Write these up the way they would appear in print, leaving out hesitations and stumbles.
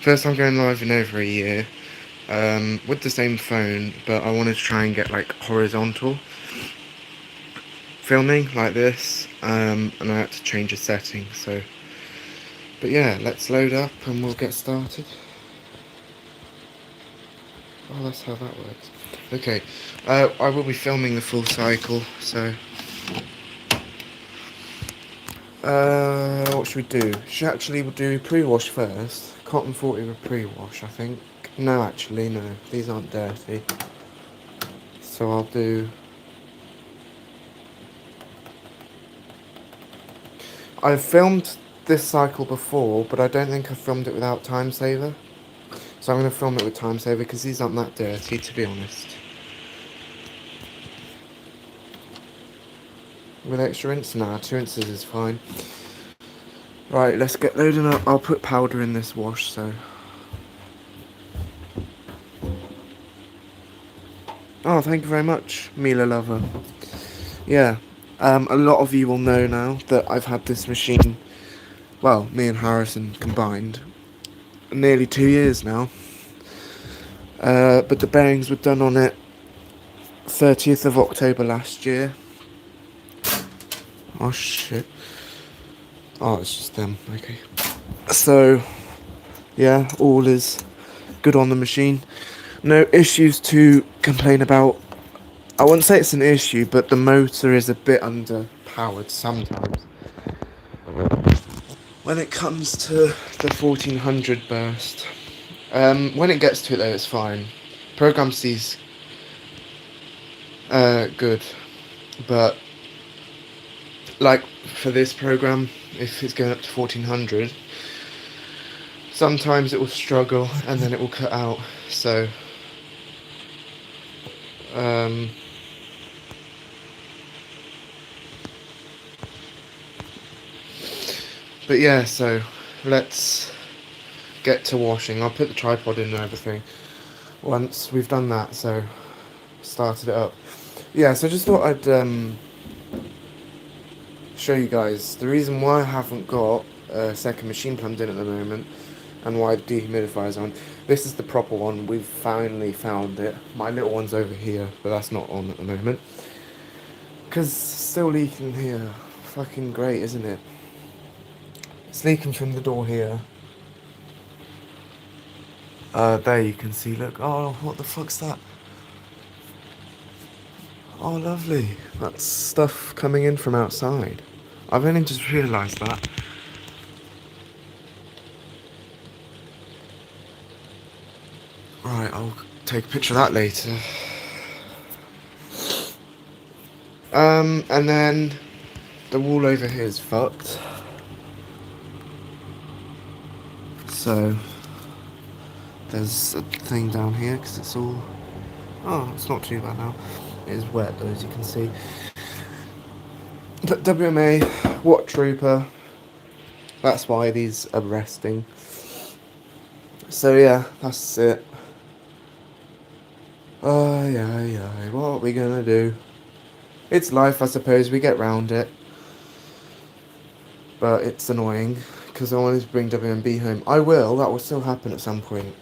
First time going live in over a year, with the same phone, but I wanted to try and get like horizontal filming like this, and I had to change a setting. So, but yeah, let's load up and we'll get started. Oh, that's how that works. Okay, I will be filming the full cycle. So, what should we do? We'll do pre-wash first. Cotton 40 with pre-wash, I think. No, actually, no. These aren't dirty. So I'll do... I've filmed this cycle before, but I don't think I filmed it without time saver. So I'm going to film it with time saver because these aren't that dirty, to be honest. With extra rinse? Nah, 2 rinses is fine. Right, let's get loading up. I'll put powder in this wash, so... Oh, thank you very much, Mila Lover. Yeah, a lot of you will know now that I've had this machine, well, me and Harrison combined, nearly 2 years now. But the bearings were done on it 30th of October last year. Oh shit. Oh, it's just them, okay. So, yeah, all is good on the machine. No issues to complain about. I wouldn't say it's an issue, but the motor is a bit underpowered sometimes. When it comes to the 1400 burst, when it gets to it though, it's fine. Program C's good, but like for this program, if it's going up to 1400, sometimes it will struggle and then it will cut out. So, but yeah, so let's get to washing. I'll put the tripod in and everything once we've done that. So, started it up. Yeah, so just thought I'd show you guys the reason why I haven't got a second machine plumbed in at the moment and why the dehumidifier's on. This is the proper one. We've finally found it. My little one's over here, but that's not on at the moment because it's still leaking here. Fucking great, isn't it? It's leaking from the door here. There you can see, look. Oh, what the fuck's that? Oh, lovely. That's stuff coming in from outside. I've only just realised that. Right, I'll take a picture of that later. And then the wall over here is fucked. So there's a thing down here because it's all... Oh, it's not too bad now. It is wet though, as you can see. But WMA, Watt Trooper, that's why these are resting. So yeah, that's it. Yeah, what are we gonna do? It's life, I suppose, we get round it. But it's annoying, because I wanted to bring WMB home. I will, that will still happen at some point.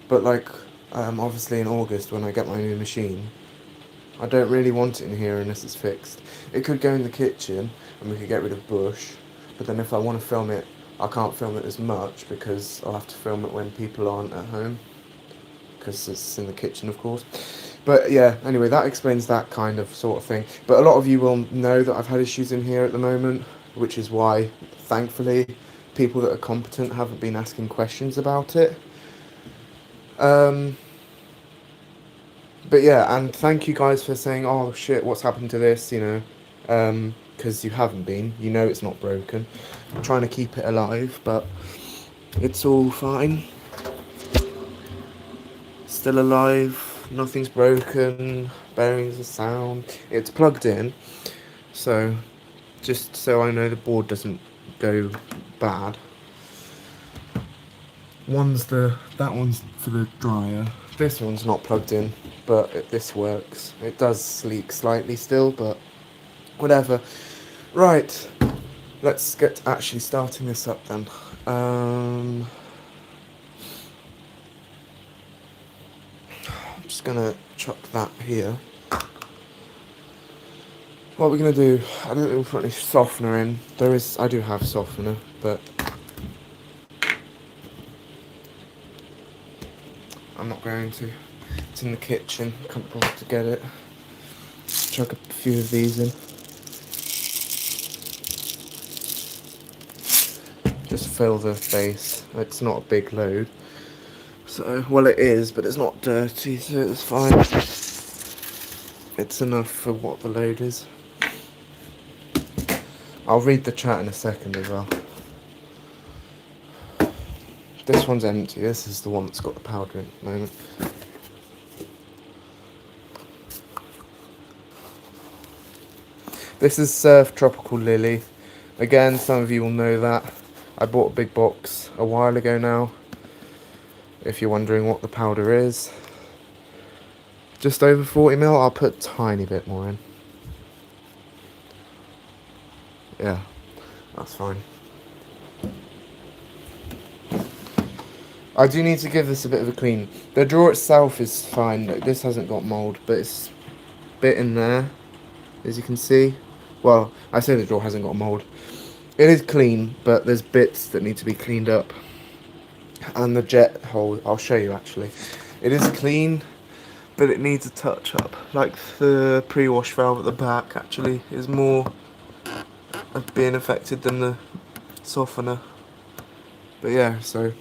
But like, obviously in August when I get my new machine, I don't really want it in here unless it's fixed. It could go in the kitchen, and we could get rid of bush. But then if I want to film it, I can't film it as much, because I'll have to film it when people aren't at home. Because it's in the kitchen, of course. But yeah, anyway, that explains that kind of sort of thing. But a lot of you will know that I've had issues in here at the moment, which is why, thankfully, people that are competent haven't been asking questions about it. But yeah, and thank you guys for saying, oh shit, what's happened to this, you know, because you haven't been, you know it's not broken. I'm trying to keep it alive, but it's all fine. Still alive, nothing's broken, bearings are sound. It's plugged in, so just so I know the board doesn't go bad. That one's for the dryer. This one's not plugged in, but this works. It does leak slightly still, but whatever. Right, let's get actually starting this up then. just gonna chuck that here. What we're gonna do, I don't think we'll put any softener in. I do have softener, but I'm not going to. It's in the kitchen, can't bother to get it. Chuck a few of these in. Just fill the base. It's not a big load. So, well it is, but it's not dirty, so it's fine. It's enough for what the load is. I'll read the chat in a second as well. This one's empty. This is the one that's got the powder in at the moment. This is Surf Tropical Lily. Again, some of you will know that. I bought a big box a while ago now. If you're wondering what the powder is. Just over 40ml. I'll put a tiny bit more in. Yeah, that's fine. I do need to give this a bit of a clean. The drawer itself is fine. This hasn't got mould, but it's a bit in there, as you can see. Well, I say the drawer hasn't got mould. It is clean, but there's bits that need to be cleaned up. And the jet hole, I'll show you actually. It is clean, but it needs a touch up. Like the pre-wash valve at the back actually is more being affected than the softener. But yeah, so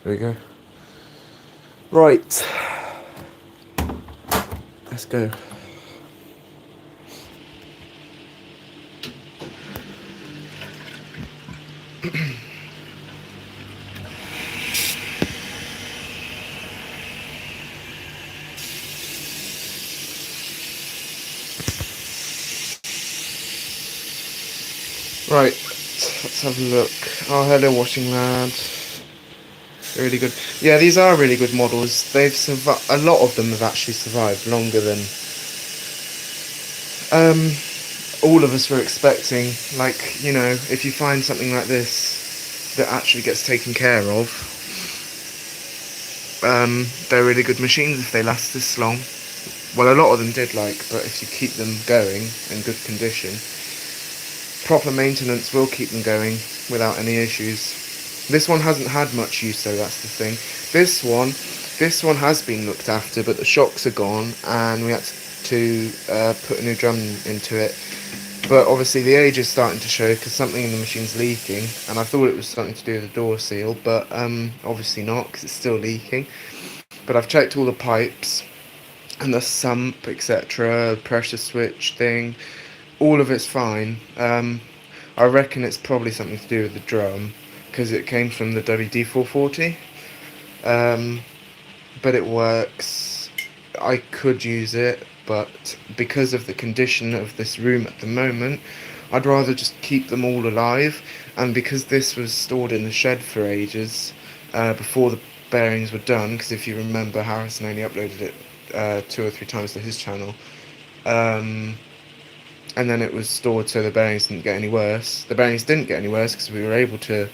there we go. Right, let's go. Right, let's have a look. Oh, hello, washing lad. Really good. Yeah, these are really good models. They've survived. A lot of them have actually survived longer than all of us were expecting. Like, you know, if you find something like this that actually gets taken care of, they're really good machines if they last this long. Well, a lot of them did, but if you keep them going in good condition, proper maintenance will keep them going without any issues. This one hasn't had much use though, that's the thing. This one has been looked after, but the shocks are gone and we had to put a new drum into it. But obviously the age is starting to show because something in the machine's leaking, and I thought it was something to do with the door seal, but obviously not, because it's still leaking. But I've checked all the pipes and the sump, etc., pressure switch thing, all of it's fine. I reckon it's probably something to do with the drum, because it came from the WD-440, but it works. I could use it, but because of the condition of this room at the moment, I'd rather just keep them all alive. And because this was stored in the shed for ages before the bearings were done, because if you remember, Harrison only uploaded it 2 or 3 times to his channel, and then it was stored so the bearings didn't get any worse. The bearings didn't get any worse because we were able to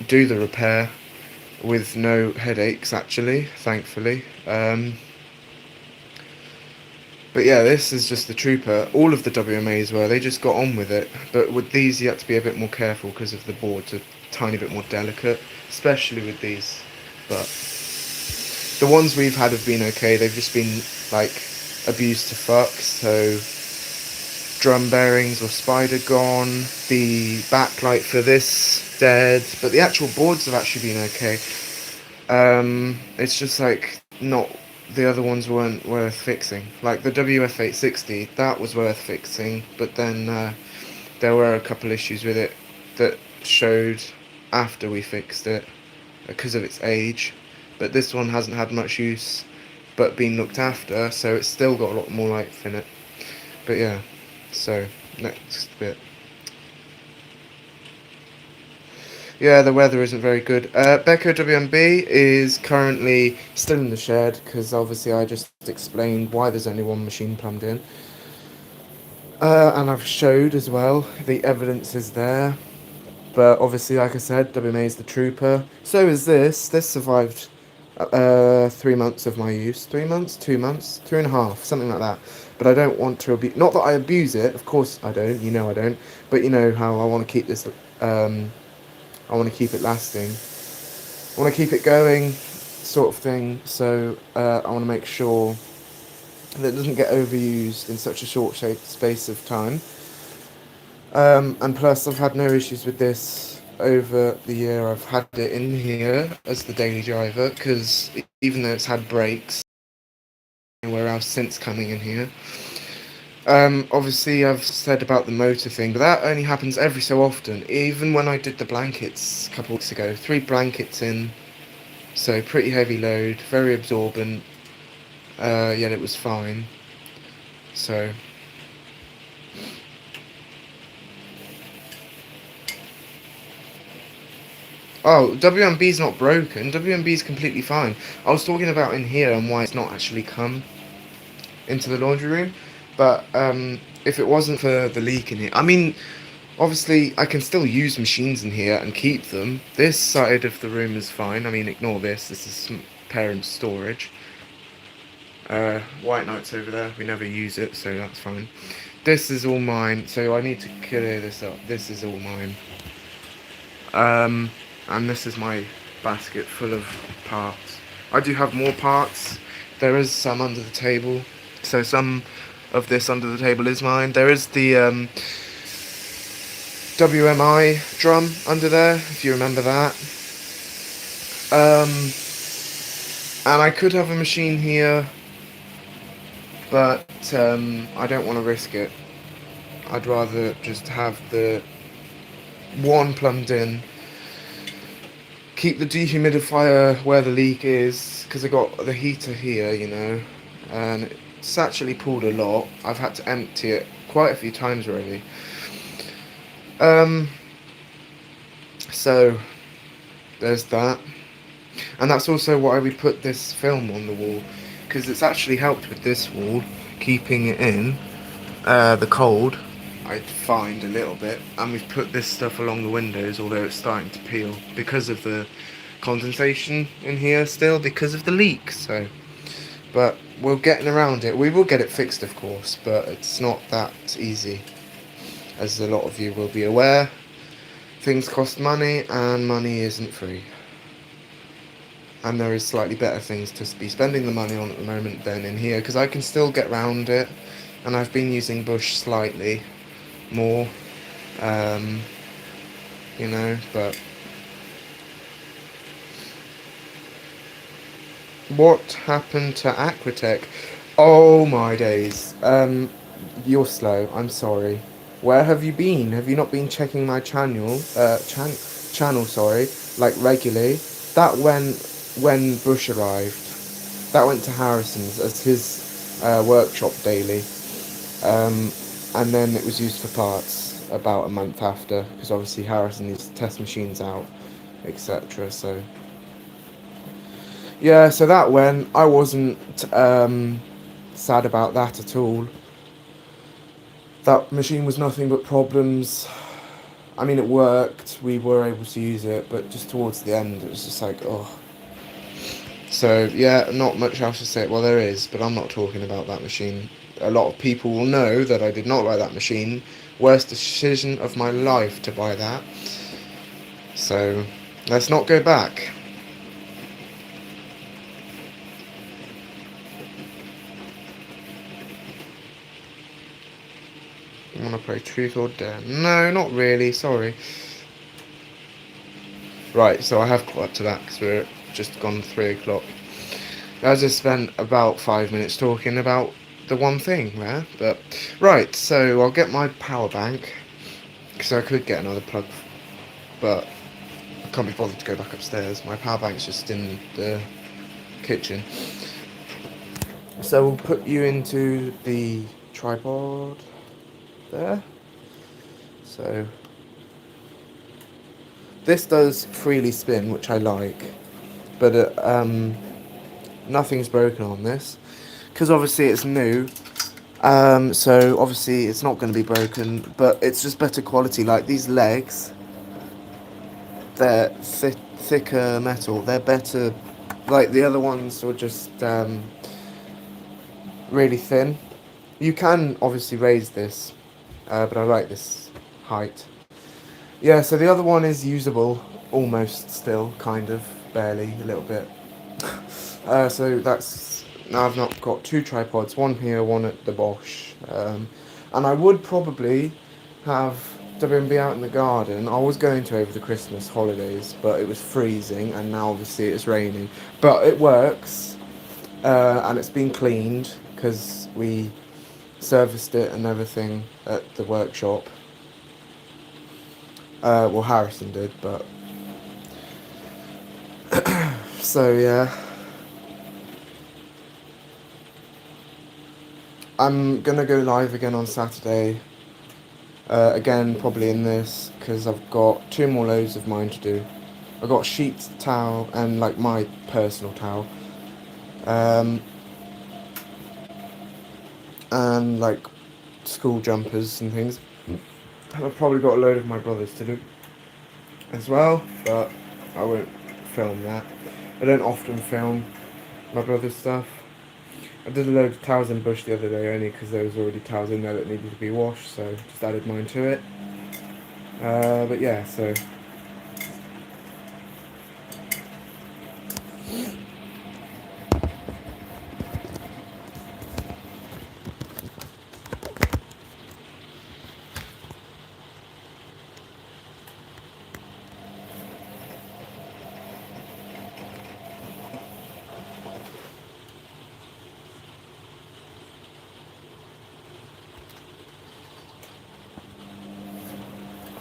do the repair with no headaches, actually, thankfully. But yeah, this is just the trooper. All of the WMAs were, they just got on with it. But with these you have to be a bit more careful because of the boards are a tiny bit more delicate, especially with these. But the ones we've had have been okay. They've just been abused to fuck. So drum bearings or spider gone, the backlight for this dead, but the actual boards have actually been okay. It's just not, the other ones weren't worth fixing. Like the WF860, that was worth fixing, but then there were a couple issues with it that showed after we fixed it because of its age. But this one hasn't had much use but been looked after, so it's still got a lot more life in it. But yeah, so Next bit. Yeah, the weather isn't very good. Becco WMB is currently still in the shed because obviously I just explained why there's only one machine plumbed in. And I've showed as well, the evidence is there. But obviously, like I said, WMA is the trooper. So is this. This survived 3 months of my use. 3 months? 2 months? 2.5, something like that. But I don't want to abuse. Not that I abuse it, of course I don't. You know I don't. But you know how I want to keep this. I want to keep it lasting. I want to keep it going, sort of thing. So I want to make sure that it doesn't get overused in such a short space of time. And plus, I've had no issues with this over the year I've had it in here as the daily driver, because even though it's had breaks anywhere else since coming in here. Obviously, I've said about the motor thing, but that only happens every so often. Even when I did the blankets a couple weeks ago, 3 blankets in, so pretty heavy load, very absorbent, yet it was fine. So. Oh, WMB's not broken. WMB's completely fine. I was talking about in here and why it's not actually come into the laundry room. But if it wasn't for the leak in here, I mean, obviously I can still use machines in here and keep them. This side of the room is fine. I mean, ignore this. This is parents' storage. White Knight's over there. We never use it, so that's fine. This is all mine, so I need to clear this up. This is all mine. And this is my basket full of parts. I do have more parts. There is some under the table, so some of this under the table is mine. There is the WMI drum under there, if you remember that. And I could have a machine here, but I don't want to risk it. I'd rather just have the one plumbed in, keep the dehumidifier where the leak is, because I got the heater here, you know, and it's actually pulled a lot. I've had to empty it quite a few times already. So there's that, and that's also why we put this film on the wall, because it's actually helped with this wall, keeping it in the cold. I find a little bit, and we've put this stuff along the windows, although it's starting to peel because of the condensation in here still, because of the leak. So, but we're getting around it. We will get it fixed, of course, but it's not that easy, as a lot of you will be aware. Things cost money, and money isn't free. And there is slightly better things to be spending the money on at the moment than in here, because I can still get round it, and I've been using Bush slightly more, you know, but what happened to Aquatech? Oh my days. You're slow, I'm sorry. Where have you been? Have you not been checking my channel, sorry, like regularly? That went when Bush arrived. That went to Harrison's as his workshop daily. And then it was used for parts about a month after, because obviously Harrison needs to test machines out, etc. So yeah, so that went. I wasn't sad about that at all. That machine was nothing but problems. I mean, it worked. We were able to use it, but just towards the end, it was just like, oh. So yeah, not much else to say. Well, there is, but I'm not talking about that machine. A lot of people will know that I did not buy that machine. Worst decision of my life to buy that. So let's not go back. I want to play Truth or Dare. No, not really. Sorry. Right, so I have got up to that because we're just gone 3 o'clock. I just spent about 5 minutes talking about the one thing there, but right, so I'll get my power bank, because I could get another plug, but I can't be bothered to go back upstairs. My power bank's just in the kitchen. So we'll put you into the tripod there. So this does freely spin, which I like, but nothing's broken on this because obviously it's new. So obviously it's not going to be broken, but it's just better quality. Like these legs, they're thicker metal. They're better. Like the other ones were just really thin. You can obviously raise this, but I like this height. Yeah, so the other one is usable, almost still, kind of, barely, a little bit. So that's, now I've not got two tripods, one here, one at the Bosch. And I would probably have WMB out in the garden. I was going to over the Christmas holidays, but it was freezing, and now obviously it's raining. But it works, and it's been cleaned, because we serviced it and everything at the workshop. Well, Harrison did, but so yeah, I'm gonna go live again on Saturday. Again, probably in this because I've got two more loads of mine to do. I've got sheet towel and like my personal towel, um, and like school jumpers and things. And I've probably got a load of my brother's to do as well, but I won't film that. I don't often film my brother's stuff. I did a load of towels in bush the other day only because there was already towels in there that needed to be washed, so just added mine to it. But yeah, so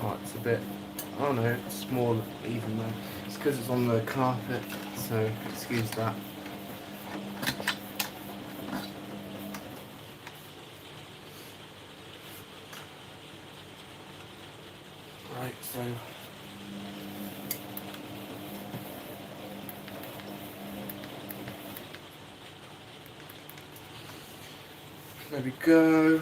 oh, it's a bit, oh no, it's small even though it's because it's on the carpet, so excuse that. Right, so there we go.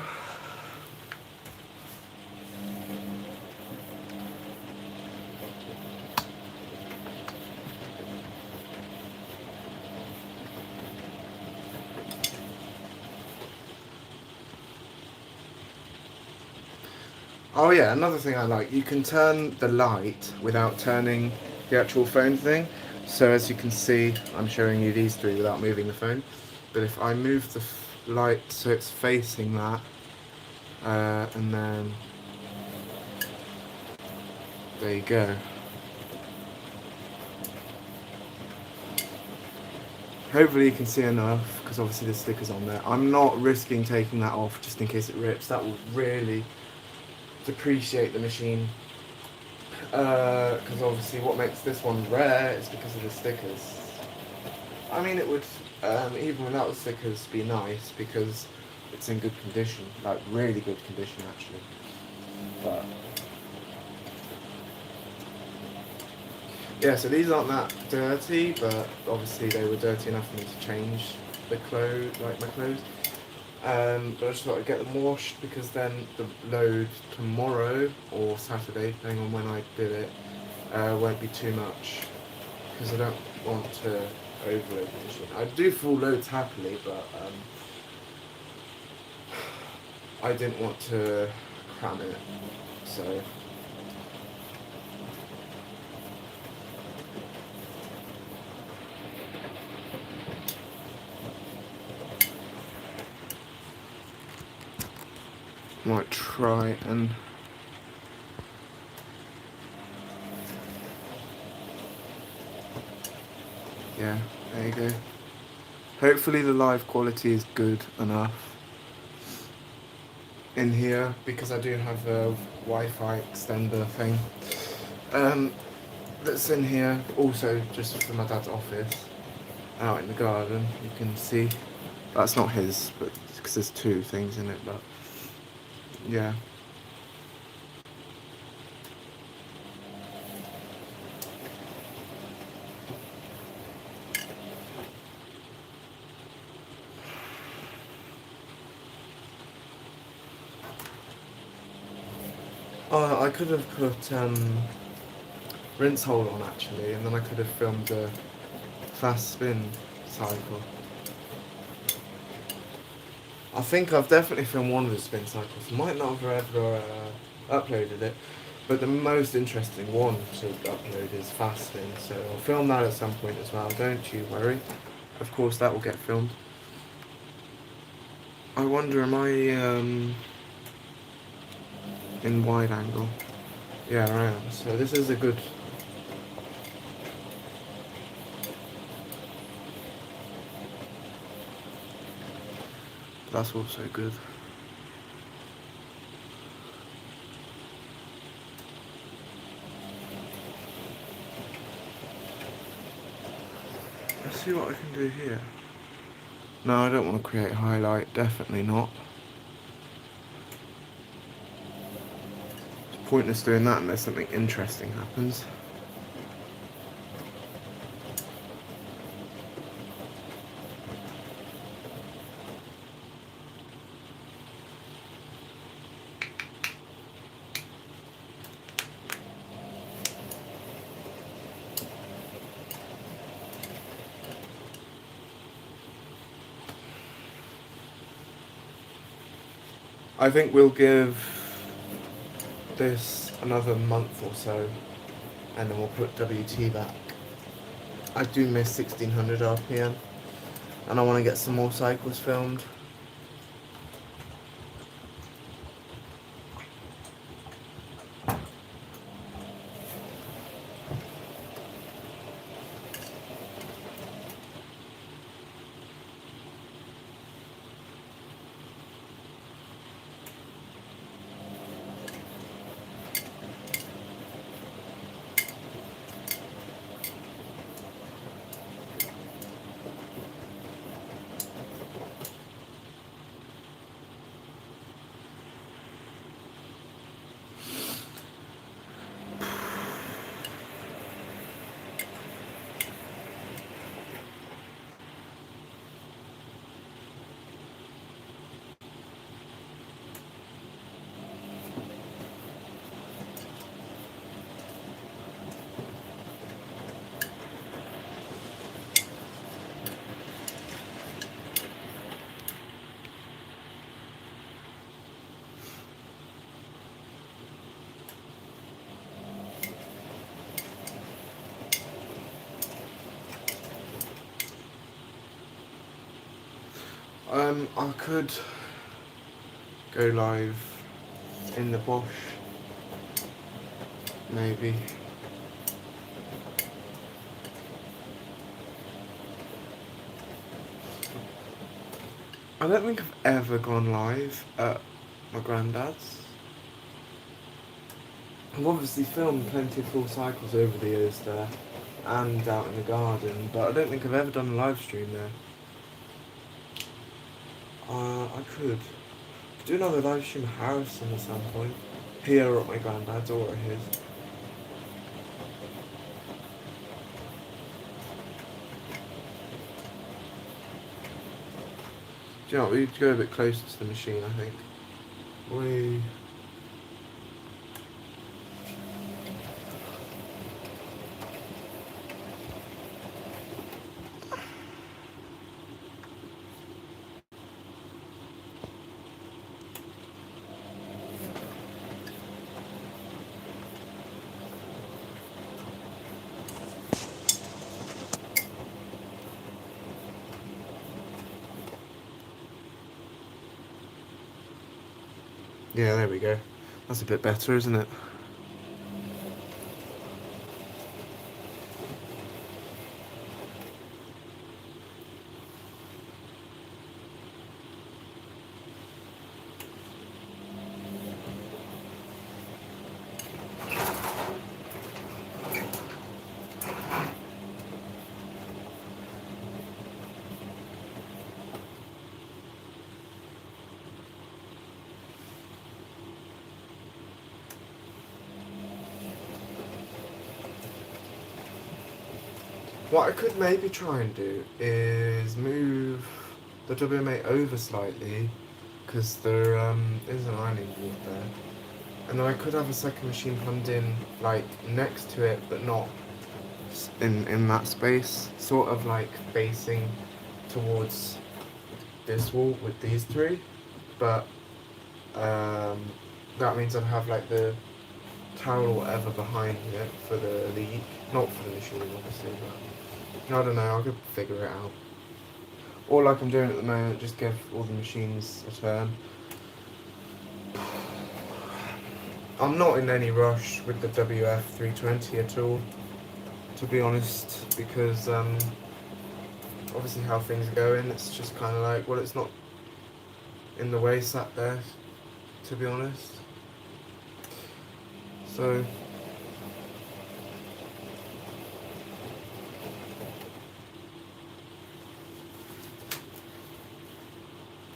Oh yeah, another thing I like, you can turn the light without turning the actual phone thing. So as you can see, I'm showing you these three without moving the phone. But if I move the light so it's facing that, and then there you go. Hopefully you can see enough, because obviously the sticker's on there. I'm not risking taking that off just in case it rips. That will really depreciate the machine. Because obviously what makes this one rare is because of the stickers. I mean, it would, even without the stickers, be nice because it's in good condition, like really good condition actually. But yeah, so these aren't that dirty, but obviously they were dirty enough for me to change the clothes, like my clothes. But I just thought I'd get them washed because then the load tomorrow or Saturday, depending on when I did it, won't be too much because I don't want to overload the machine. I do full loads happily, but I didn't want to cram it, so. Might try and yeah, there you go. Hopefully the live quality is good enough in here because I do have a Wi-Fi extender thing that's in here also just for my dad's office out in the garden. You can see that's not his, but because there's two things in it, but yeah. Oh, I could have put rinse hole on actually, and then I could have filmed a fast spin cycle. I think I've definitely filmed one of the spin cycles. Might not have ever uploaded it, but the most interesting one to upload is fast spin, so I'll film that at some point as well. Don't you worry. Of course, that will get filmed. I wonder, am I in wide angle? Yeah, I am. So this is a good. That's also good. Let's see what I can do here. No, I don't want to create highlight. Definitely not. It's pointless doing that unless something interesting happens. I think we'll give this another month or so, and then we'll put WT back. I do miss 1600 RPM, and I want to get some more cycles filmed. I could go live in the bush, maybe. I don't think I've ever gone live at my granddad's. I've obviously filmed plenty of full cycles over the years there, and out in the garden, but I don't think I've ever done a live stream there. I could do another live stream at Harrison at some point, here or at my granddad's or at his. Do you know what, we need to go a bit closer to the machine, I think. We... Yeah, there we go. That's a bit better, isn't it? What I could maybe try and do is move the WMA over slightly, because there is an ironing board there, And then I could have a second machine plumbed in like next to it, but not in that space, sort of like facing towards this wall with these three. But that means I'd have like the towel or whatever behind it for the leak, not for the machine obviously, but I don't know, I could figure it out. Or like I'm doing at the moment, just give all the machines a turn. I'm not in any rush with the WF320 at all, to be honest, because obviously how things are going, it's just kind of like, well, it's not in the way sat there, to be honest. So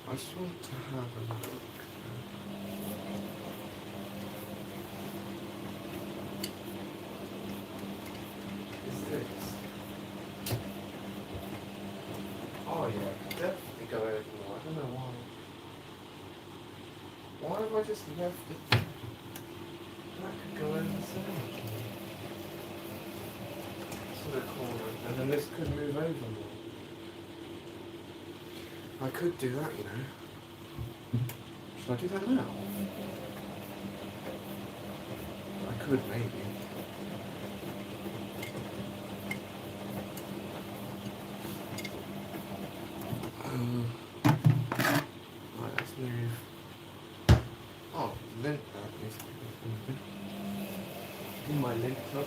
I just want to have a look. Is this? Oh yeah, it could definitely go over more. I don't know why. Why have I just left it? That could go over so much more. To the corner, and then this could move over more. I could do that, you know. Should I do that now? I could maybe. Right, let's move. Oh, lint that needs to be moving. In my lint tub.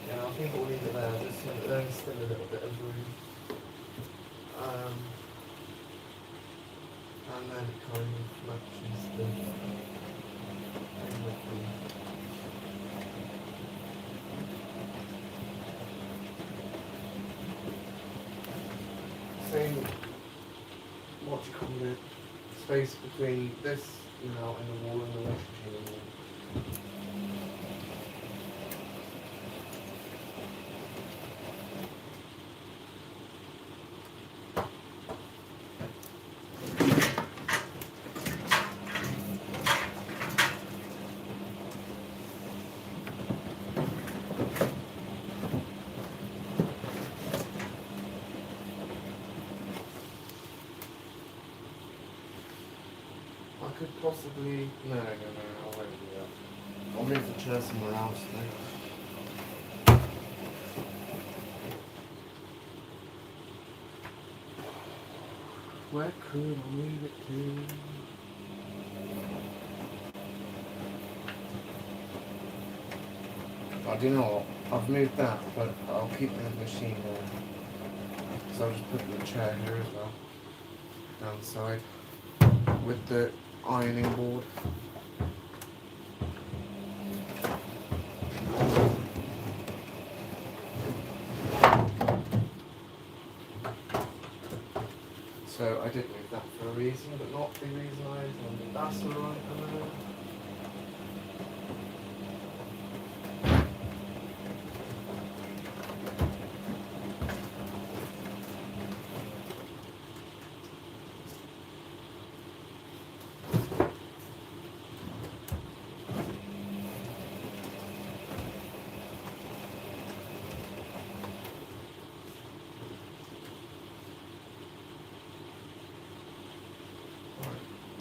Yeah, I think we'll leave it there, just so that there's still a little bit of room. And then it kind of matches the thing with the same, what do you call it, space between this, you know, and the wall and the washing machine. I could possibly, no, I won't do that. I'll move the chair somewhere else then. Where could I move it to? Oh, do you know what? I've moved that, but I'll keep the machine there. So I'll just put the chair here as well, down the side, with the ironing board. So I did move that for a reason, but not the reason I intended. That's alright, I know.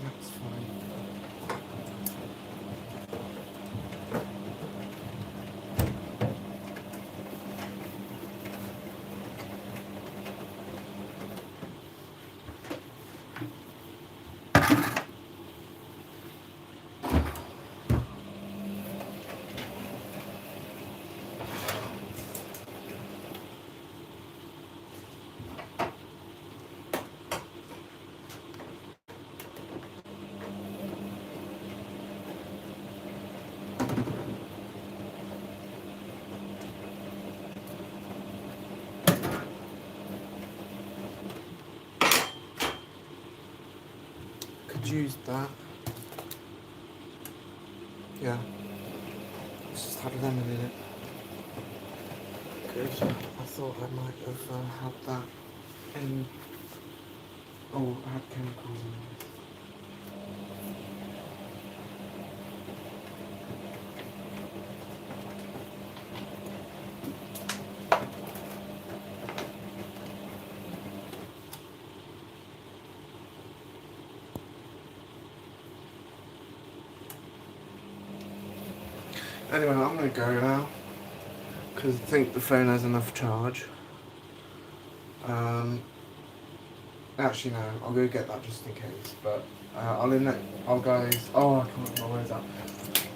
That's fine. could use that. Yeah. It's just had lemon in it. Good. I thought I might have had that in... Oh, I had chemicals in it. Anyway, I'm going to go now, because I think the phone has enough charge. Actually no, I'll go get that just in case, but I'll guys, oh I can't get my words out.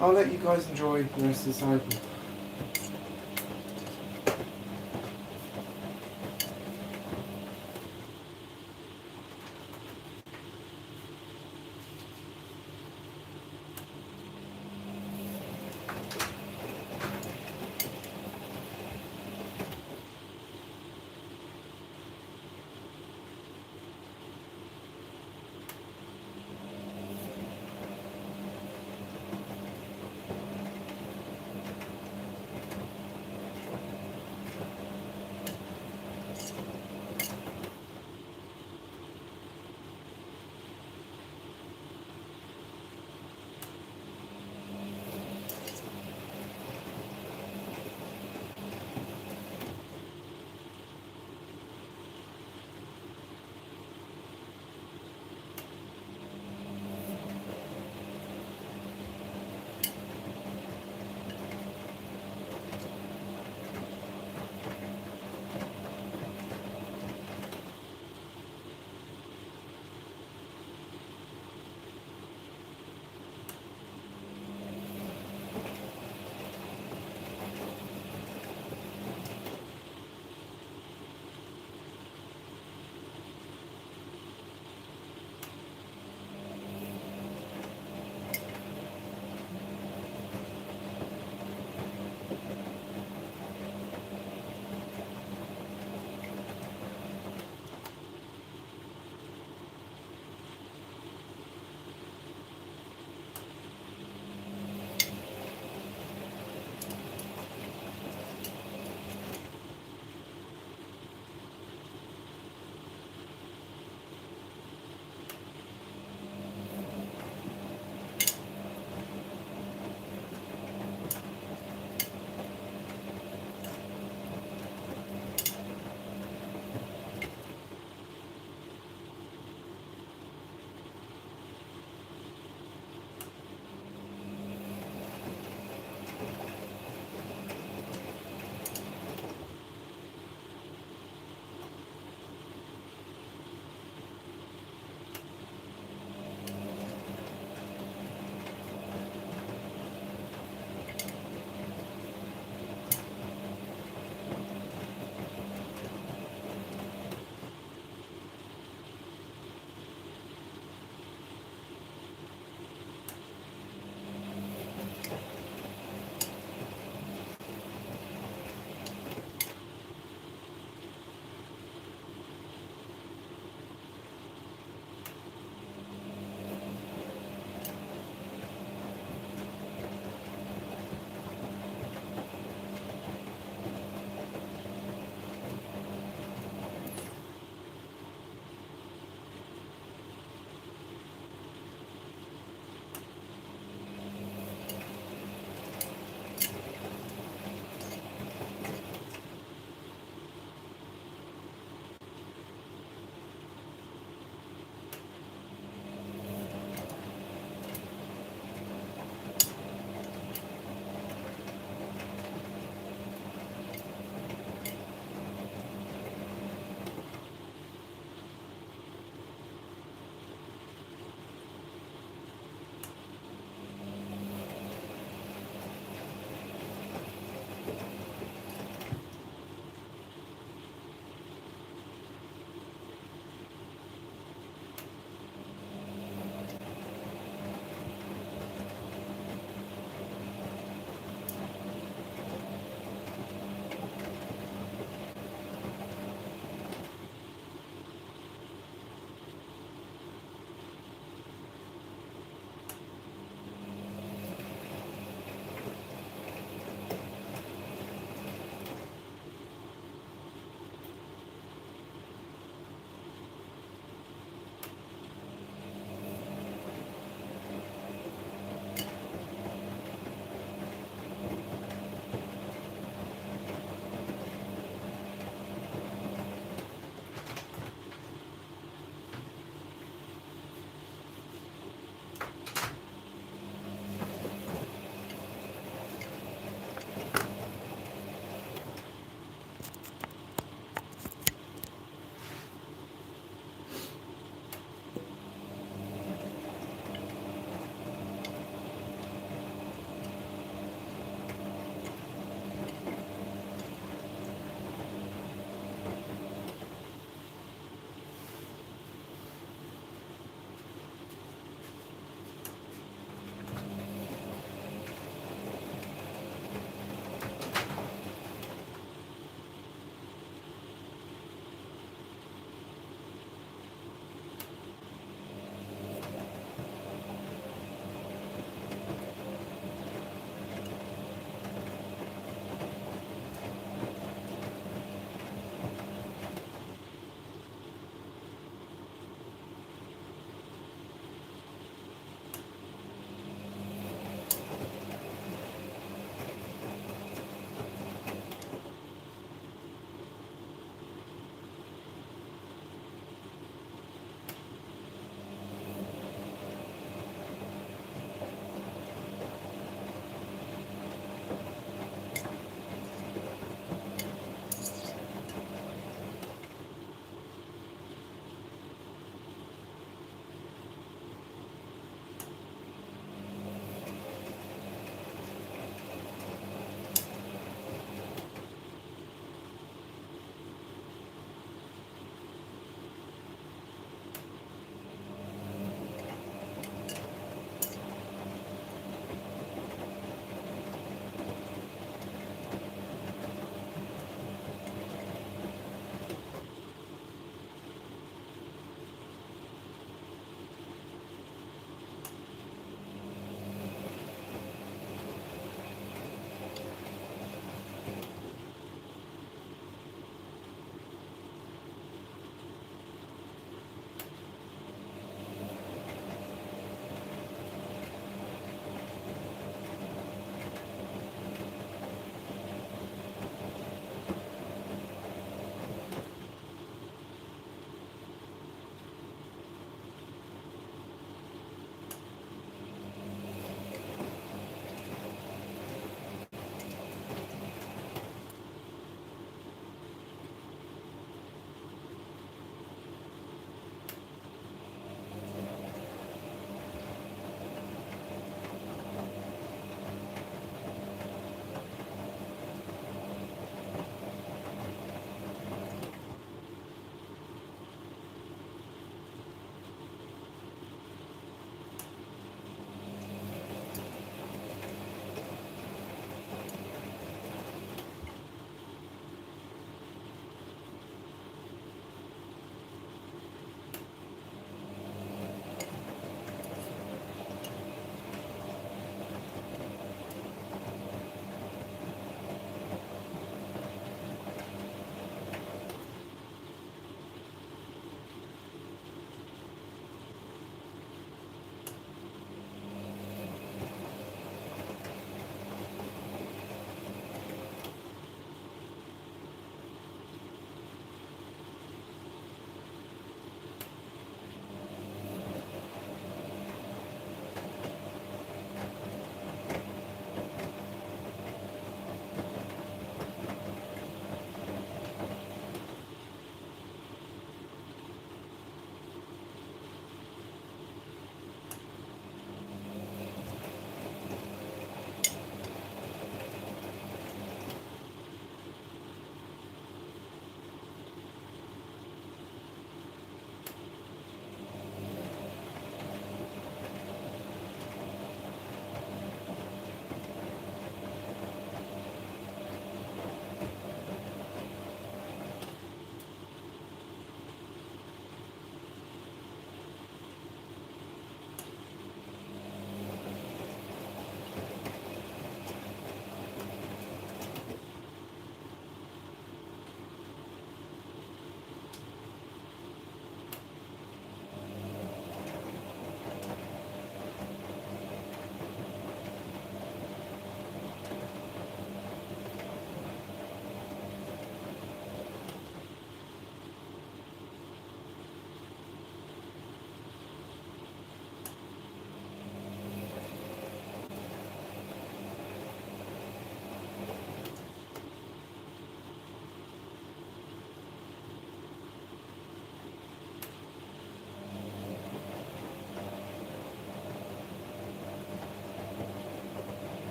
I'll let you guys enjoy the rest of the cycle.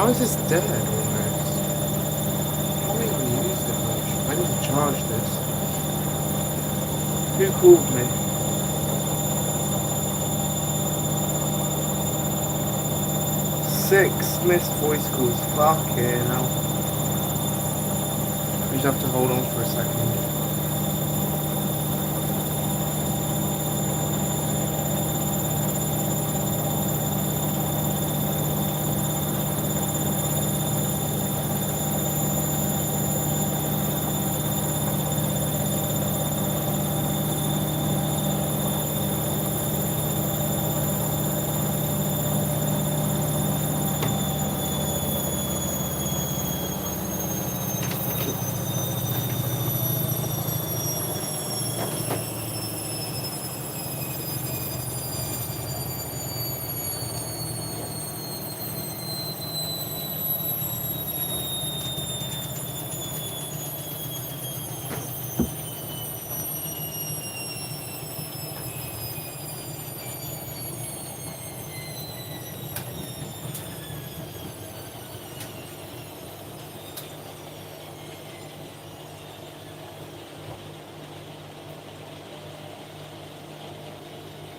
Why is this dead almost? I haven't even used it much. I need to charge this. Who called me? 6 missed voice calls. Fucking hell. We just have to hold on for a second.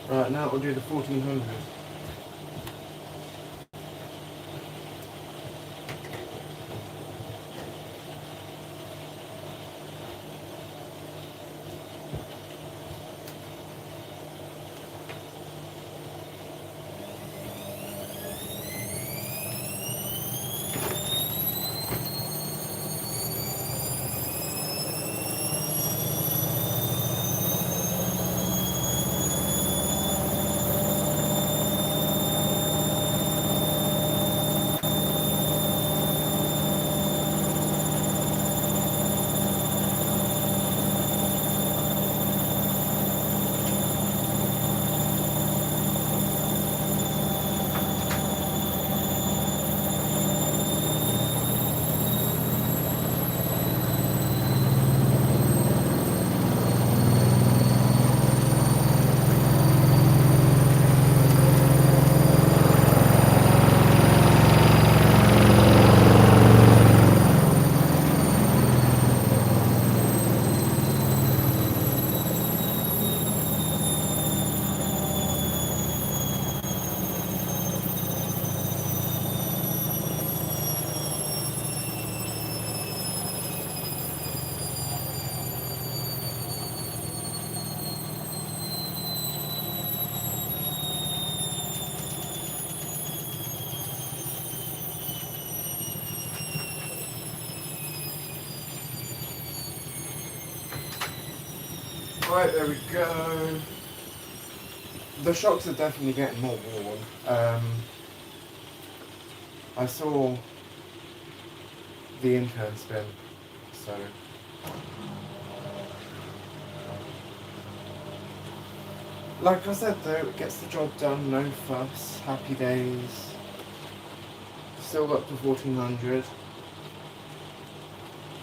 Right, now we'll do the 1400. Right, there we go. The shocks are definitely getting more worn. I saw the intern spin, so... Like I said though, it gets the job done, no fuss, happy days. Still got to 1400.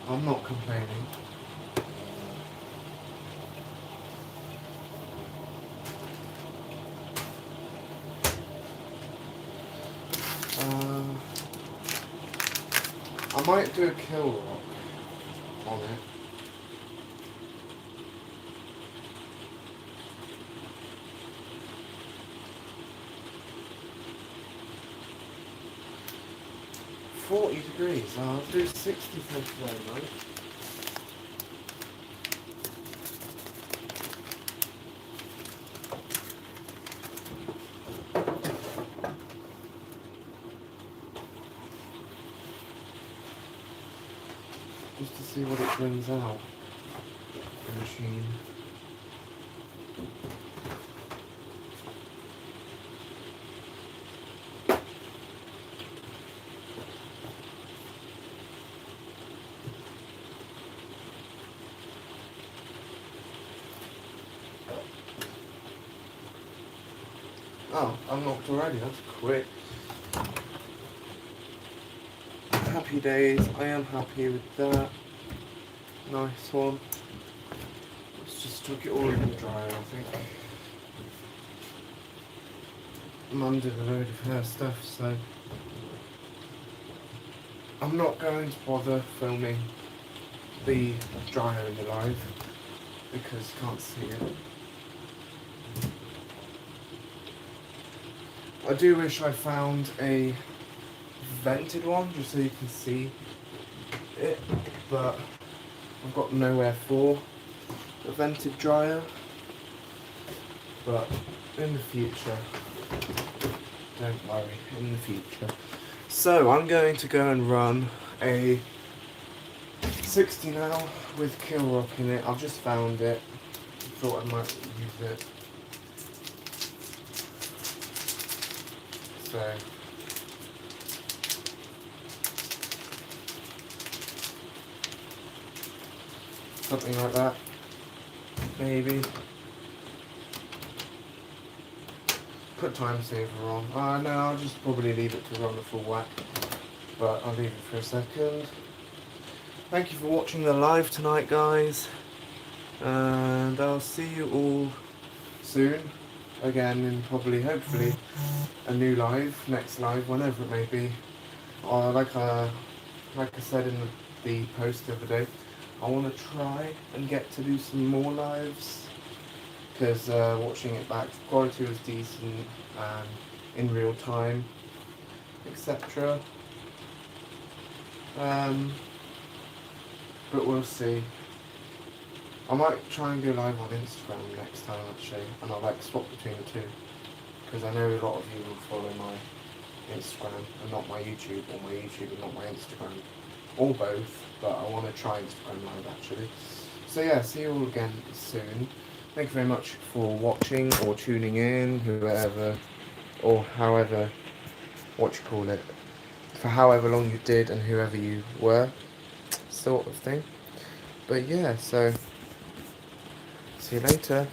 I'm not complaining. I might do a kill rock on it. £40. I'll do 60 for today, mate. Just to see what it brings out. The machine. Oh, unlocked already, that's quick. Happy days, I am happy with that. Nice one. Let's just chuck it all in the dryer, I think. Mum did a load of her stuff, so I'm not going to bother filming the dryer in the live because you can't see it. I do wish I found a vented one just so you can see it, but I've got nowhere for a vented dryer. But in the future, don't worry, in the future. So I'm going to go and run a 60 now with Kill Rock in it. I've just found it. Thought I might use it. So something like that, maybe. Put time saver on. No, I'll just probably leave it to run the full whack. But I'll leave it for a second. Thank you for watching the live tonight, guys. And I'll see you all soon. Again, in probably, hopefully, a new live, next live, whenever it may be. Like I said in the post the other day, I want to try and get to do some more lives. Because watching it back, the quality was decent and in real time, etc. But we'll see. I might try and go live on Instagram next time actually, and I'll like swap between the two. Because I know a lot of you will follow my Instagram and not my YouTube, or my YouTube and not my Instagram. Or both, but I want to try Instagram live actually. So yeah, see you all again soon. Thank you very much for watching or tuning in, whoever, or however, what you call it, for however long you did and whoever you were, sort of thing. But yeah, so see you later.